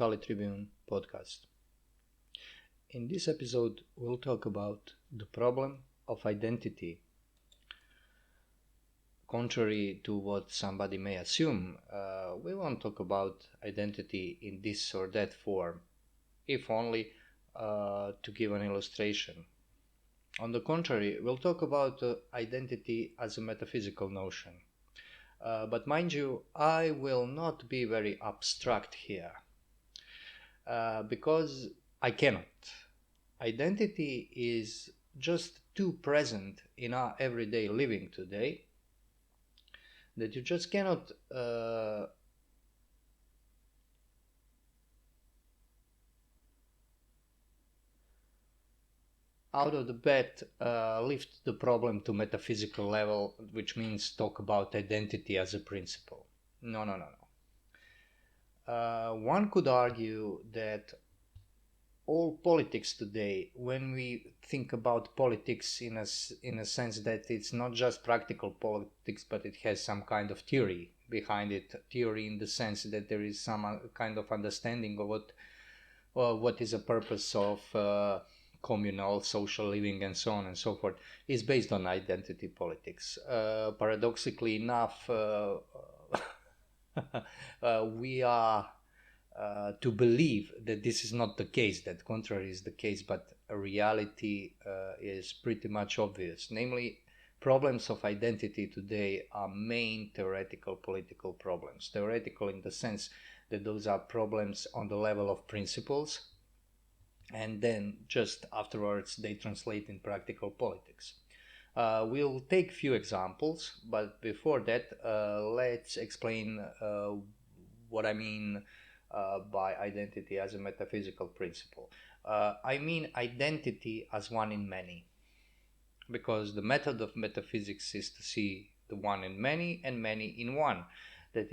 Kali Tribune podcast. In this episode, we'll talk about the problem of identity. Contrary to what somebody may assume, we won't talk about identity in this or that form, if only to give an illustration. On the contrary, we'll talk about identity as a metaphysical notion. But mind you, I will not be very abstract here. Because I cannot. Identity is just too present in our everyday living today that you just cannot out of the bed lift the problem to metaphysical level, which means talk about identity as a principle. No. One could argue that all politics today, when we think about politics in a sense that it's not just practical politics, but it has some kind of theory behind it, theory in the sense that there is some kind of understanding of what is a purpose of communal social living and so on and so forth, is based on identity politics. Paradoxically enough, we are to believe that this is not the case, that contrary is the case, but a reality is pretty much obvious. Namely, problems of identity today are main theoretical political problems. Theoretical in the sense that those are problems on the level of principles, and then just afterwards they translate in practical politics. We'll take few examples, but before that, let's explain what I mean by identity as a metaphysical principle. I mean identity as one in many, because the method of metaphysics is to see the one in many and many in one, that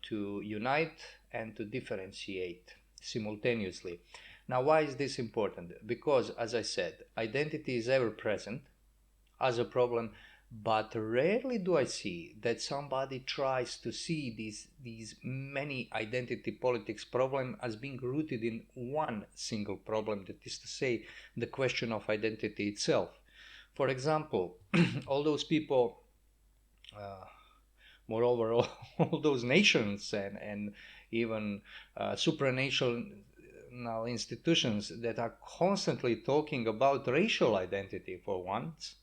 to unite and to differentiate simultaneously. Now, why is this important? Because, as I said, identity is ever present as a problem, but rarely do I see that somebody tries to see these many identity politics problem as being rooted in one single problem, that is to say, the question of identity itself. For example, all those people, moreover, all those nations and even supranational institutions that are constantly talking about racial identity for once,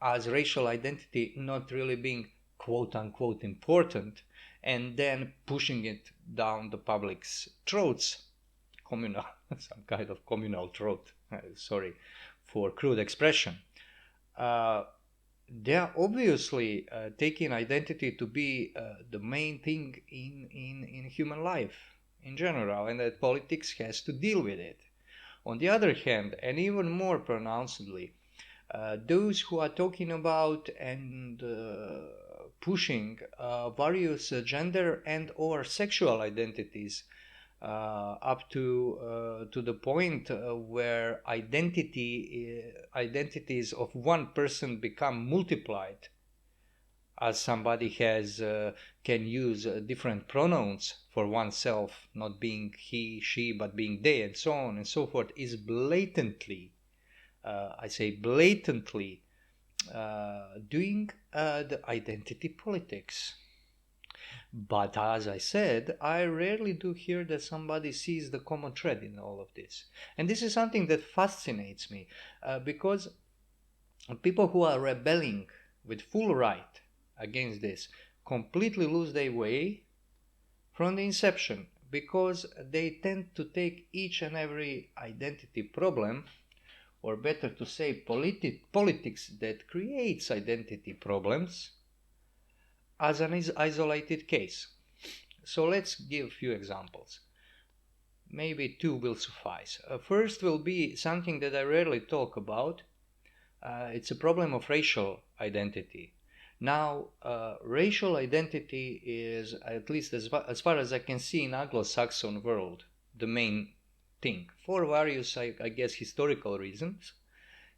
as racial identity not really being quote unquote important, and then pushing it down the public's throats, communal, some kind of communal throat, sorry for crude expression. They are obviously taking identity to be the main thing in human life in general, and that politics has to deal with it. On the other hand, and even more pronouncedly, those who are talking about and pushing various gender and or sexual identities up to the point where identities of one person become multiplied, as somebody can use different pronouns for oneself, not being he, she, but being they, and so on and so forth, is blatantly, I say blatantly, doing the identity politics. But as I said, I rarely do hear that somebody sees the common thread in all of this. And this is something that fascinates me, because people who are rebelling with full right against this completely lose their way from the inception, because they tend to take each and every identity problem, or better to say politics that creates identity problems, as an isolated case. So let's give a few examples. Maybe two will suffice. First will be something that I rarely talk about. It's a problem of racial identity. Now, racial identity is, at least as far as I can see in Anglo-Saxon world, the main thing, for various, I guess, historical reasons.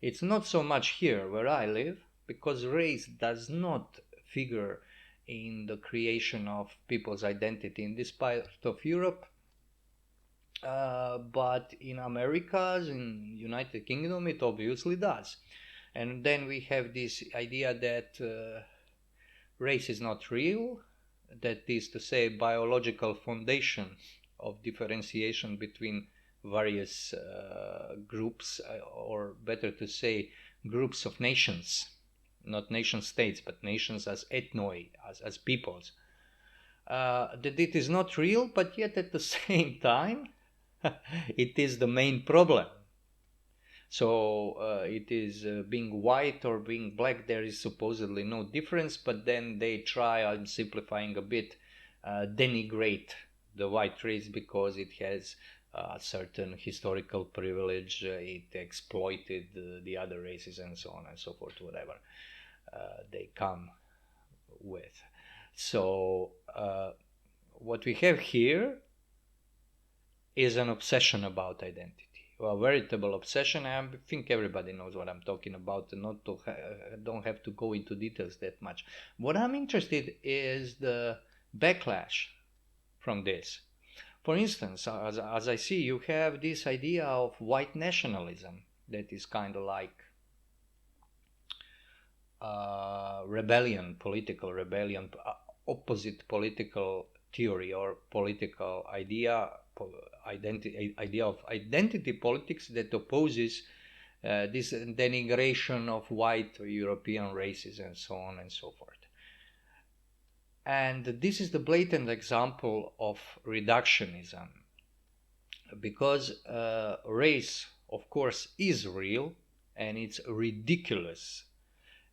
It's not so much here where I live, because race does not figure in the creation of people's identity in this part of Europe. But in Americas, in United Kingdom, it obviously does. And then we have this idea that race is not real, that is to say, biological foundation of differentiation between various groups, or better to say, groups of nations, not nation states, but nations as ethnoi, as peoples. That it is not real, but yet at the same time, it is the main problem. So it is being white or being black, there is supposedly no difference, but then they try, I'm simplifying a bit, denigrate the white race because it has a certain historical privilege, it exploited the other races and so on and so forth, whatever they come with. So what we have here is an obsession about identity, a veritable obsession. I think everybody knows what I'm talking about, and not to don't have to go into details that much. What I'm interested is the backlash from this. For instance, as I see, you have this idea of white nationalism that is kind of like rebellion, political rebellion, opposite political theory or political idea of identity politics that opposes this denigration of white European races and so on and so forth. And this is the blatant example of reductionism, because race, of course, is real, and it's ridiculous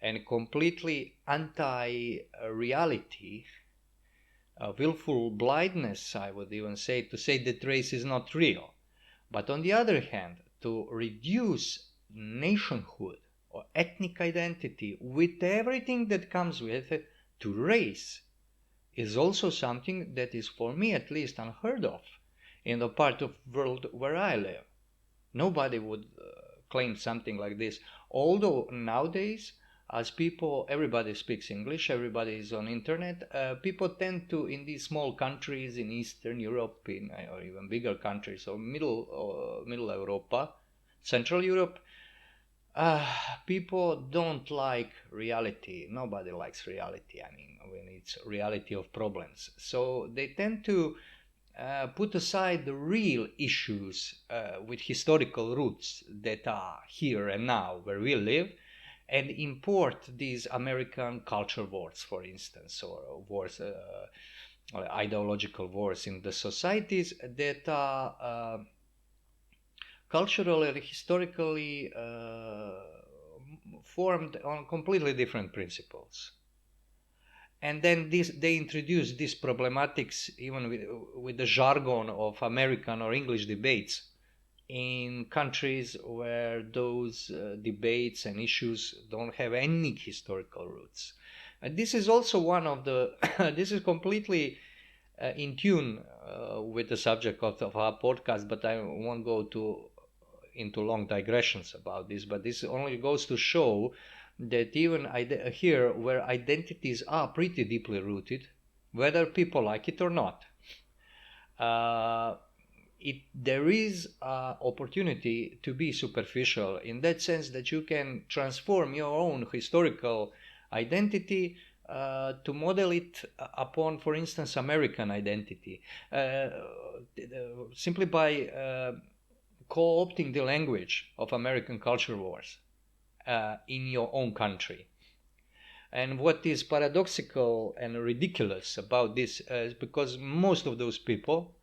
and completely anti-reality, willful blindness, I would even say, to say that race is not real. But on the other hand, to reduce nationhood or ethnic identity with everything that comes with it to race is also something that is, for me at least, unheard of in the part of the world where I live. Nobody would claim something like this, although nowadays, as everybody speaks English, everybody is on internet, people tend to, in these small countries in Eastern Europe, or even bigger countries, or middle Europa, Central Europe, people don't like reality. Nobody likes reality. I mean, when it's reality of problems. So they tend to put aside the real issues with historical roots that are here and now where we live, and import these American culture wars, for instance, or wars, ideological wars in the societies that are culturally and historically formed on completely different principles. And then they introduce these problematics even with the jargon of American or English debates in countries where those debates and issues don't have any historical roots. And this is also one of the this is completely in tune with the subject of our podcast, but I won't go into long digressions about this. But this only goes to show that even here, where identities are pretty deeply rooted, whether people like it or not, there is opportunity to be superficial, in that sense that you can transform your own historical identity to model it upon, for instance, American identity, simply by co-opting the language of American culture wars in your own country. And what is paradoxical and ridiculous about this is because most of those people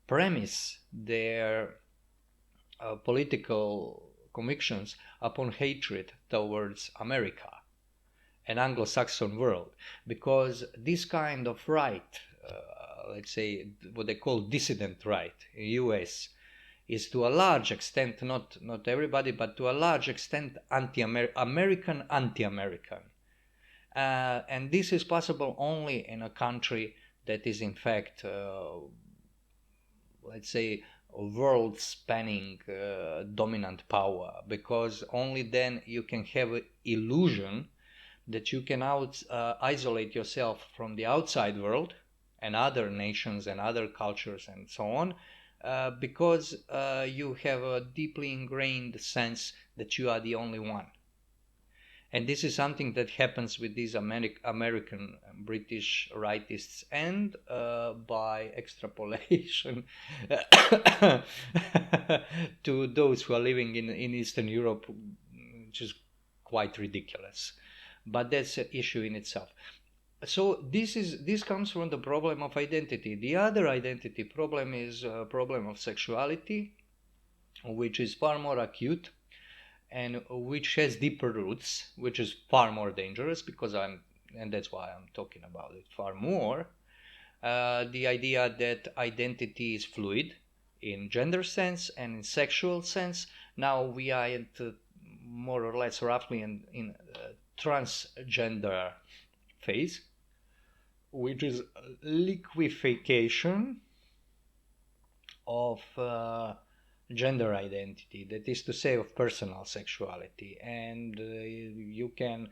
premise their political convictions upon hatred towards America and Anglo-Saxon world, because this kind of right, let's say what they call dissident right in US, is to a large extent, not everybody, but to a large extent American anti-American. And this is possible only in a country that is in fact, let's say, a world-spanning dominant power, because only then you can have an illusion that you can isolate yourself from the outside world and other nations and other cultures and so on, because you have a deeply ingrained sense that you are the only one. And this is something that happens with these American British rightists, and by extrapolation to those who are living in Eastern Europe, which is quite ridiculous. But that's an issue in itself. So this comes from the problem of identity. The other identity problem is a problem of sexuality, which is far more acute and which has deeper roots, which is far more dangerous, because and that's why I'm talking about it far more. The idea that identity is fluid in gender sense and in sexual sense. Now we are into more or less roughly in transgender phase, which is liquefaction of gender identity, that is to say, of personal sexuality. And you can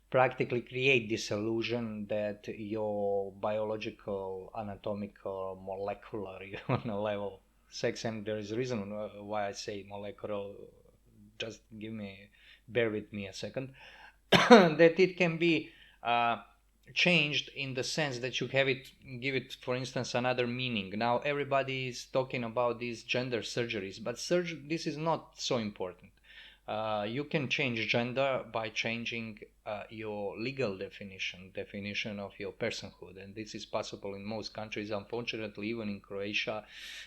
practically create this illusion that your biological, anatomical, molecular on a level sex, and there is a reason why I say molecular, just bear with me a second, that it can be changed in the sense that you give it, for instance, another meaning. Now everybody is talking about these gender surgeries, but this is not so important. You can change gender by changing your legal definition of your personhood, and this is possible in most countries. Unfortunately, even in Croatia,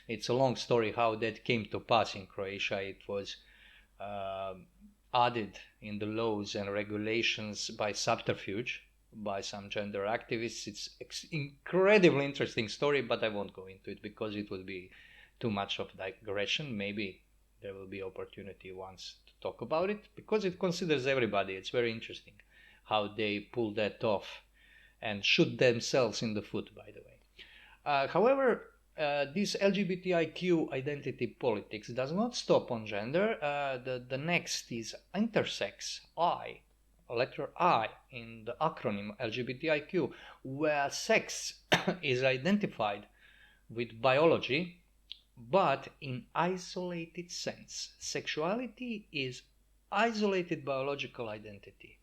it's a long story how that came to pass in Croatia. It was added in the laws and regulations by subterfuge by some gender activists. It's incredibly interesting story, but I won't go into it because it would be too much of digression. Maybe there will be opportunity once to talk about it, because it considers everybody. It's very interesting how they pull that off and shoot themselves in the foot, by the way. However, this LGBTIQ identity politics does not stop on gender. The next is intersex, letter I in the acronym LGBTIQ, where sex is identified with biology, but in isolated sense. Sexuality is isolated biological identity.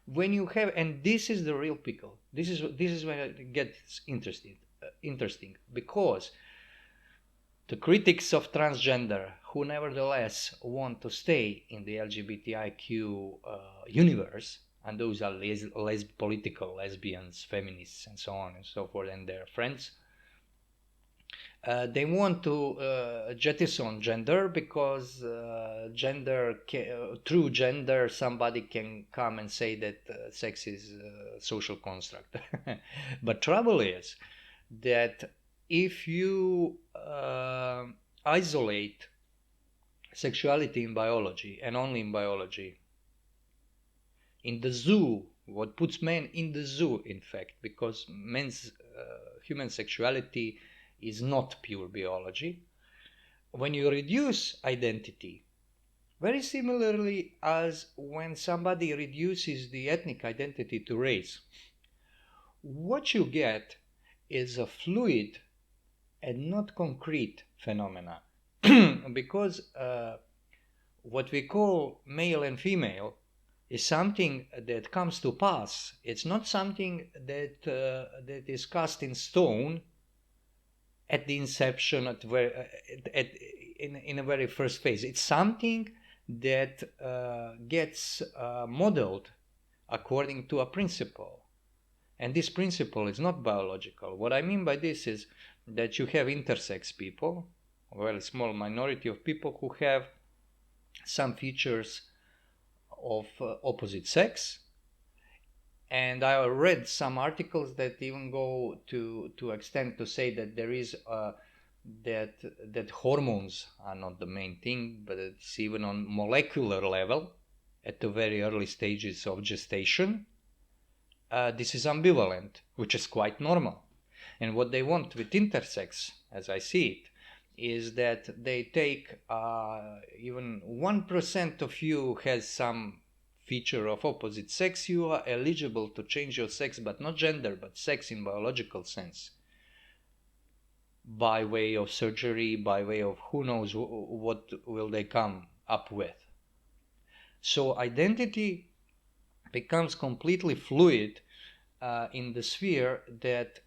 When you have, and this is the real pickle. This is where it gets interesting, because the critics of transgender, who nevertheless want to stay in the LGBTIQ universe, and those are political lesbians, feminists, and so on and so forth, and their friends, they want to jettison gender, because through gender somebody can come and say that sex is a social construct. But trouble is that if you isolate sexuality in biology, and only in biology, in the zoo, what puts men in the zoo, in fact, because men's human sexuality is not pure biology. When you reduce identity, very similarly as when somebody reduces the ethnic identity to race, what you get is a fluid and not concrete phenomena. Because what we call male and female is something that comes to pass. It's not something that is cast in stone at the inception, in a very first phase. It's something that gets modeled according to a principle. And this principle is not biological. What I mean by this is that you have intersex people, a very small minority of people who have some features of opposite sex. And I read some articles that even go to extent to say that there is that hormones are not the main thing, but it's even on molecular level at the very early stages of gestation. This is ambivalent, which is quite normal. And what they want with intersex, as I see it, is that they take even 1% of you has some feature of opposite sex. You are eligible to change your sex, but not gender, but sex in biological sense. by way of surgery, by way of who knows what will they come up with. So identity becomes completely fluid in the sphere that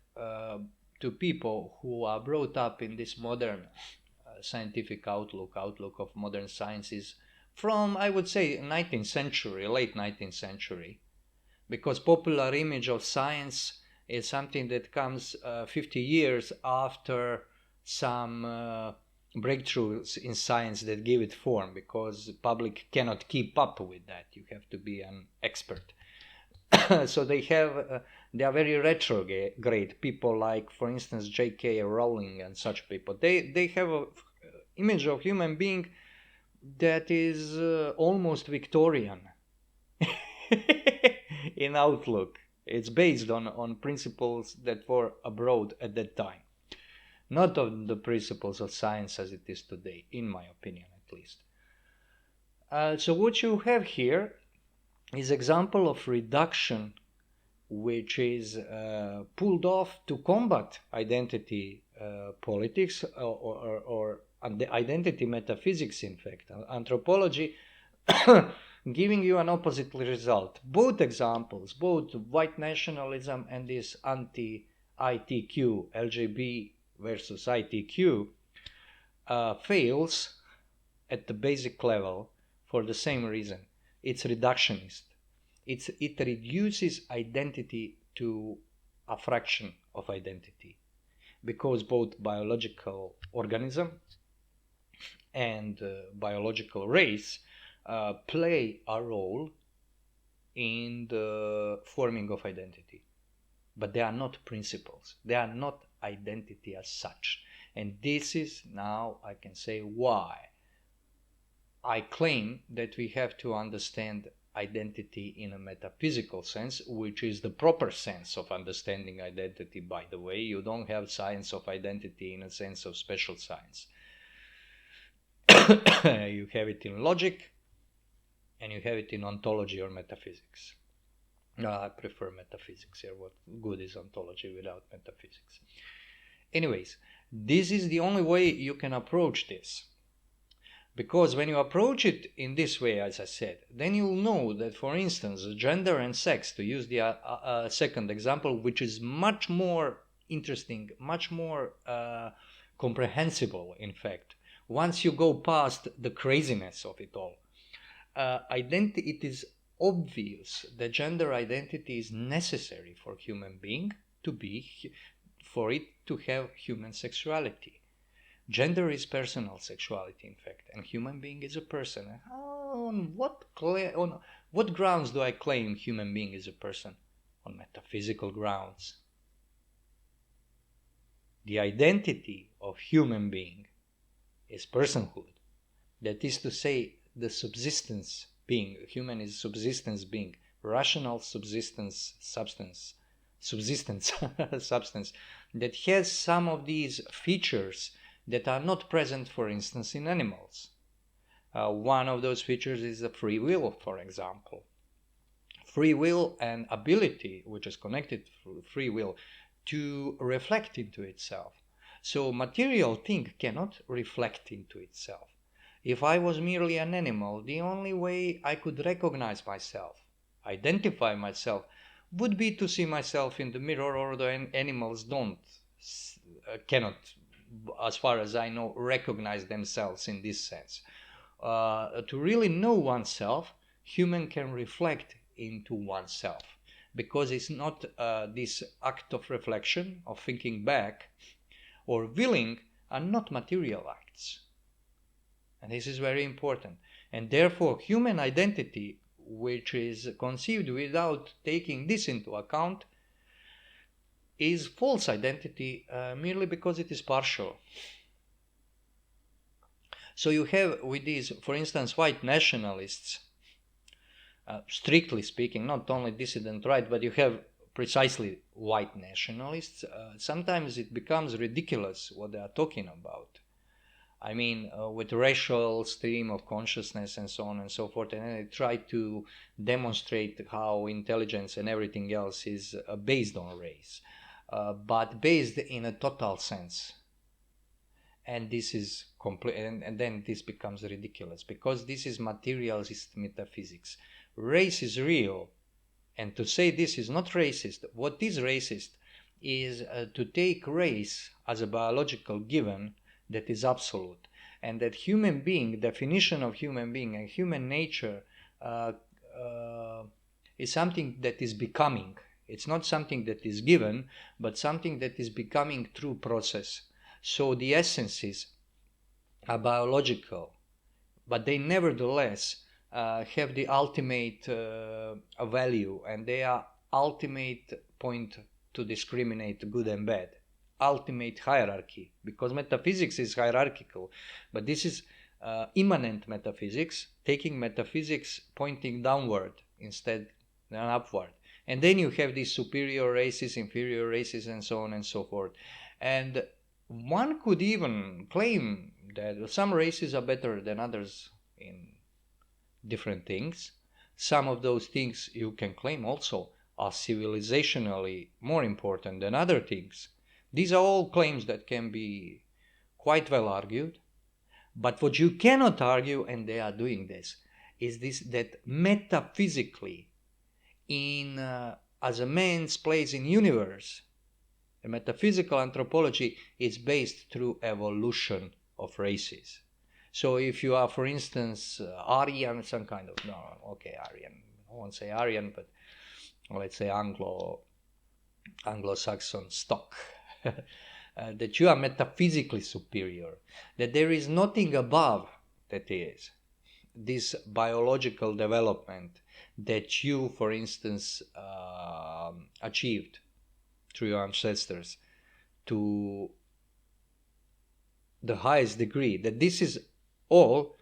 to people who are brought up in this modern scientific outlook of modern sciences from, I would say, 19th century, late 19th century, because popular image of science is something that comes 50 years after some breakthroughs in science that give it form, because the public cannot keep up with that. You have to be an expert. So they are very retrograde people, like, for instance, J.K. Rowling and such people. They have a image of human being that is almost Victorian in outlook. It's based on principles that were abroad at that time, not on the principles of science as it is today, in my opinion at least. So what you have here is example of reduction, which is pulled off to combat identity politics or the identity metaphysics, in fact, anthropology, giving you an opposite result. Both examples, both white nationalism and this anti-ITQ, LGB versus ITQ, fails at the basic level for the same reason. It's reductionist. It reduces identity to a fraction of identity, because both biological organism and biological race play a role in the forming of identity. But they are not principles. They are not identity as such. And this is now, I can say, why I claim that we have to understand identity in a metaphysical sense, which is the proper sense of understanding identity, by the way. You don't have science of identity in a sense of special science. You have it in logic, and you have it in ontology or metaphysics. I prefer metaphysics here. What good is ontology without metaphysics? Anyways, this is the only way you can approach this. Because when you approach it in this way, as I said, then you'll know that, for instance, gender and sex, to use the second example, which is much more interesting, much more comprehensible, in fact, once you go past the craziness of it all. It is obvious that gender identity is necessary for human being for it to have human sexuality. Gender is personal sexuality, in fact, and human being is a person. On what grounds do I claim human being is a person? On metaphysical grounds. The identity of human being is personhood. That is to say, the subsistence being. Human is subsistence being, rational subsistence substance that has some of these features that are not present, for instance, in animals. One of those features is the free will, for example. Free will and ability, which is connected to free will, to reflect into itself. So material thing cannot reflect into itself. If I was merely an animal, the only way I could recognize myself, identify myself, would be to see myself in the mirror, or the animals cannot, as far as I know, recognize themselves in this sense. To really know oneself, human can reflect into oneself, because it's not this act of reflection, of thinking back, or willing, are not material acts. And this is very important. And therefore, human identity, which is conceived without taking this into account, is false identity merely because it is partial. So you have with these, for instance, white nationalists, strictly speaking, not only dissident right, but you have precisely white nationalists. Sometimes it becomes ridiculous what they are talking about. I mean, with racial stream of consciousness and so on and so forth, and they try to demonstrate how intelligence and everything else is based on race, but based in a total sense. And this is complete, and then this becomes ridiculous, because this is materialist metaphysics. Race is real, and to say this is not racist. What is racist is to take race as a biological given that is absolute, and that human being, definition of human being and human nature uh, is something that is becoming. It's not something that is given, but something that is becoming through process. So the essences are biological, but they nevertheless have the ultimate value, and they are ultimate point to discriminate good and bad, ultimate hierarchy, because metaphysics is hierarchical, but this is immanent metaphysics, taking metaphysics pointing downward instead than upward. And then you have these superior races, inferior races, and so on and so forth. And one could even claim that some races are better than others in different things. Some of those things you can claim also are civilizationally more important than other things. These are all claims that can be quite well argued. But what you cannot argue, and they are doing this, is this, that metaphysically, in as a man's place in universe, a metaphysical anthropology is based through evolution of races. So if you are, for instance, Aryan, some kind of, no, okay, Aryan, I won't say Aryan, but let's say Anglo-Saxon stock, that you are metaphysically superior, that there is nothing above that is this biological development that you, for instance, achieved through your ancestors to the highest degree, that this is all,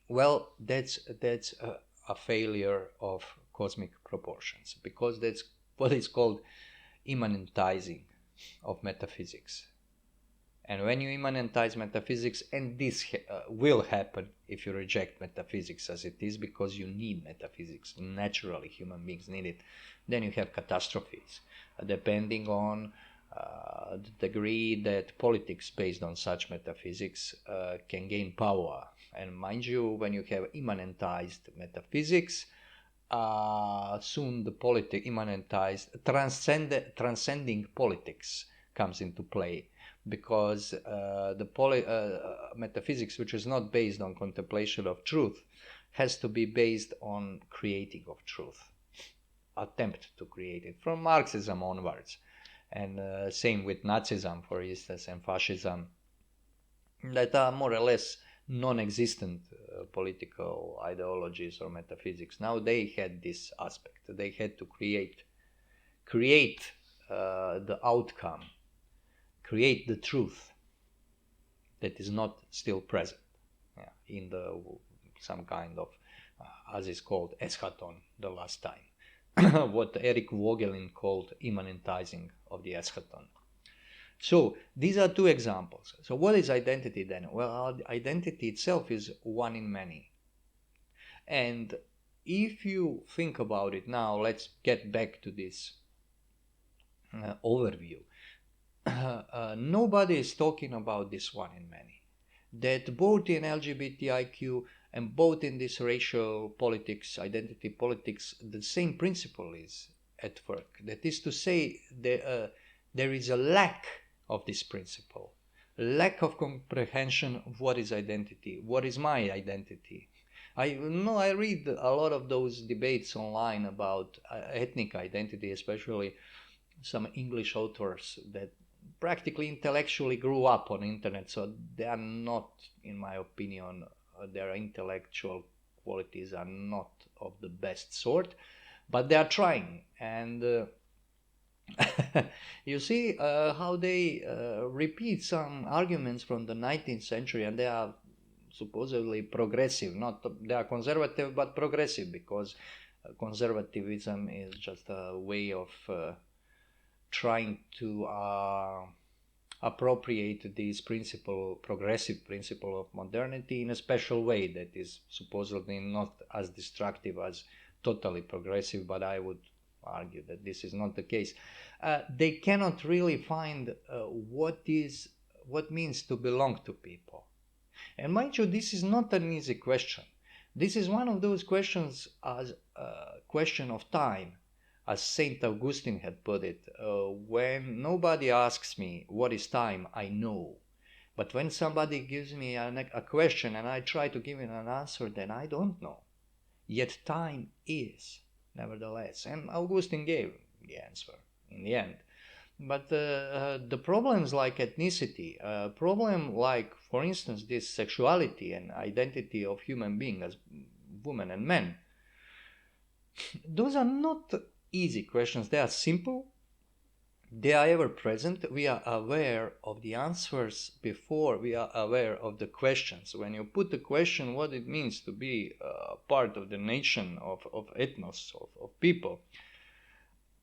well, that's a failure of cosmic proportions, because that's what is called immanentizing of metaphysics. And when you immanentize metaphysics, and this will happen if you reject metaphysics as it is, because you need metaphysics, naturally human beings need it, then you have catastrophes, depending on the degree that politics based on such metaphysics can gain power. And mind you, when you have immanentized metaphysics, soon the immanentized, transcending politics comes into play, because the metaphysics, which is not based on contemplation of truth, has to be based on creating of truth, attempt to create it, from Marxism onwards. And same with Nazism, for instance, and fascism, that are more or less non-existent political ideologies or metaphysics. Now they had this aspect. They had to create the outcome, create the truth that is not still present in the some kind of, as is called, eschaton the last time. What Eric Vogelin called immanentizing of the eschaton. So these are two examples. So what is identity then? Well, identity itself is one in many. And if you think about it now, let's get back to this overview. Nobody is talking about this one in many. That both in LGBTIQ and both in this racial politics, identity politics, the same principle is at work. That is to say, there is a lack of this principle, lack of comprehension of what is identity, what is my identity. I read a lot of those debates online about ethnic identity, especially some English authors that practically intellectually grew up on internet, so they are not, in my opinion, their intellectual qualities are not of the best sort, but they are trying. And you see how they repeat some arguments from the 19th century, and they are supposedly progressive. Not they are conservative, but progressive, because conservatism is just a way of trying to appropriate this principle, progressive principle of modernity, in a special way that is supposedly not as destructive as totally progressive, but I would argue that this is not the case. They cannot really find what is means to belong to people. And mind you, this is not an easy question. This is one of those questions as a question of time, as Saint Augustine had put it. When nobody asks me what is time, I know. But when somebody gives me a question and I try to give it an answer, then I don't know. Yet time is, nevertheless. And Augustine gave the answer in the end. But the problems like ethnicity, problem like, for instance, this sexuality and identity of human beings as women and men, those are not easy questions. They are simple. They are ever present. We are aware of the answers before we are aware of the questions. When you put the question what it means to be part of the nation, of ethnos, of people,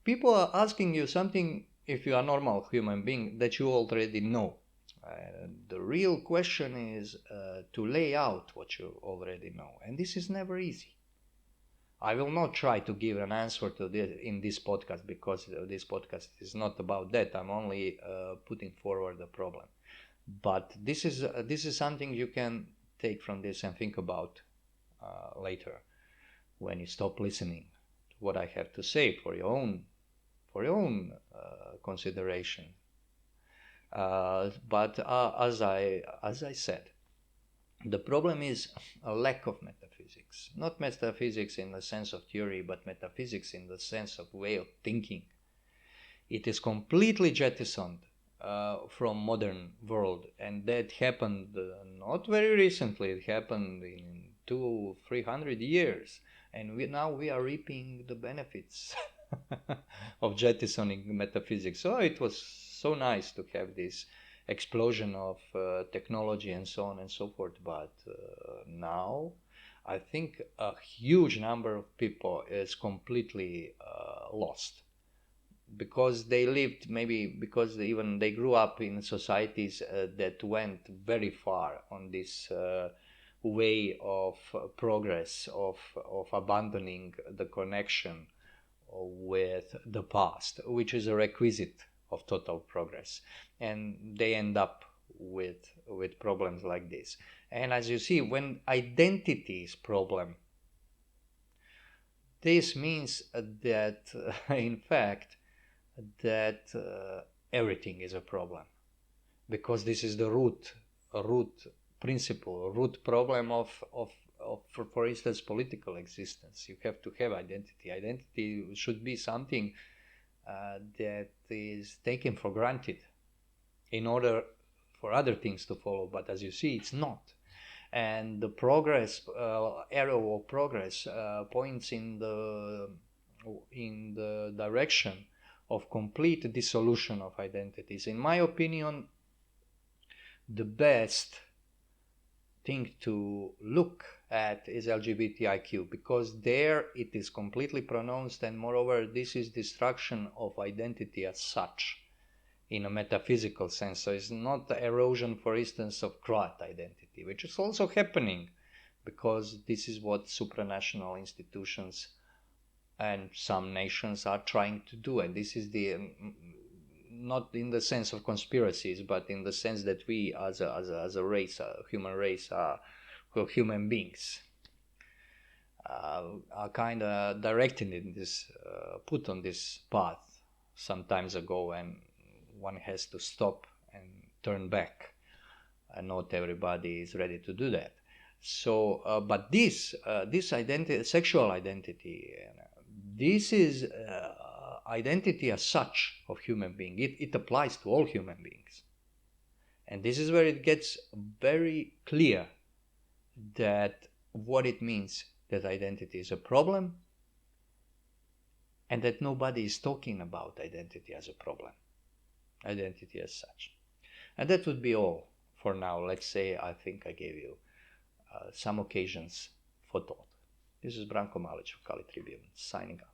people are asking you something, if you are a normal human being, that you already know. The real question is to lay out what you already know. And this is never easy. I will not try to give an answer to this in this podcast, because this podcast is not about that. I'm only putting forward the problem. But this is something you can take from this and think about later, when you stop listening to what I have to say for your own consideration. But as I said, the problem is a lack of metaphysics. Not metaphysics in the sense of theory, but metaphysics in the sense of way of thinking. It is completely jettisoned from modern world, and that happened not very recently. It happened in 200-300 years, and now we are reaping the benefits of jettisoning metaphysics. So it was so nice to have this explosion of technology and so on and so forth, but now I think a huge number of people is completely lost, because they lived, maybe because they grew up in societies that went very far on this way of progress, of abandoning the connection with the past, which is a requisite of total progress, and they end up with problems like this. And as you see, when identity is problem, this means that in fact that everything is a problem, because this is the root principle, root problem of for instance, political existence. You have to have identity. Identity should be something that is taken for granted in order for other things to follow. But as you see, it's not. And the progress, arrow of progress, points in the direction of complete dissolution of identities. In my opinion, the best thing to look at is LGBTIQ, because there it is completely pronounced, and moreover this is destruction of identity as such in a metaphysical sense. So it's not the erosion, for instance, of Croat identity, which is also happening, because this is what supranational institutions and some nations are trying to do. And this is the not in the sense of conspiracies, but in the sense that we as a race, a human race, are human beings, are kind of directed in this, put on this path some times ago, and one has to stop and turn back, and not everybody is ready to do that. So, but this identity, sexual identity, this is identity as such of human being. It applies to all human beings, and this is where it gets very clear that what it means that identity is a problem, and that nobody is talking about identity as a problem, identity as such. And that would be all for now. Let's say I think I gave you some occasions for thought. This is Branko Malić of Kali Tribune, signing out.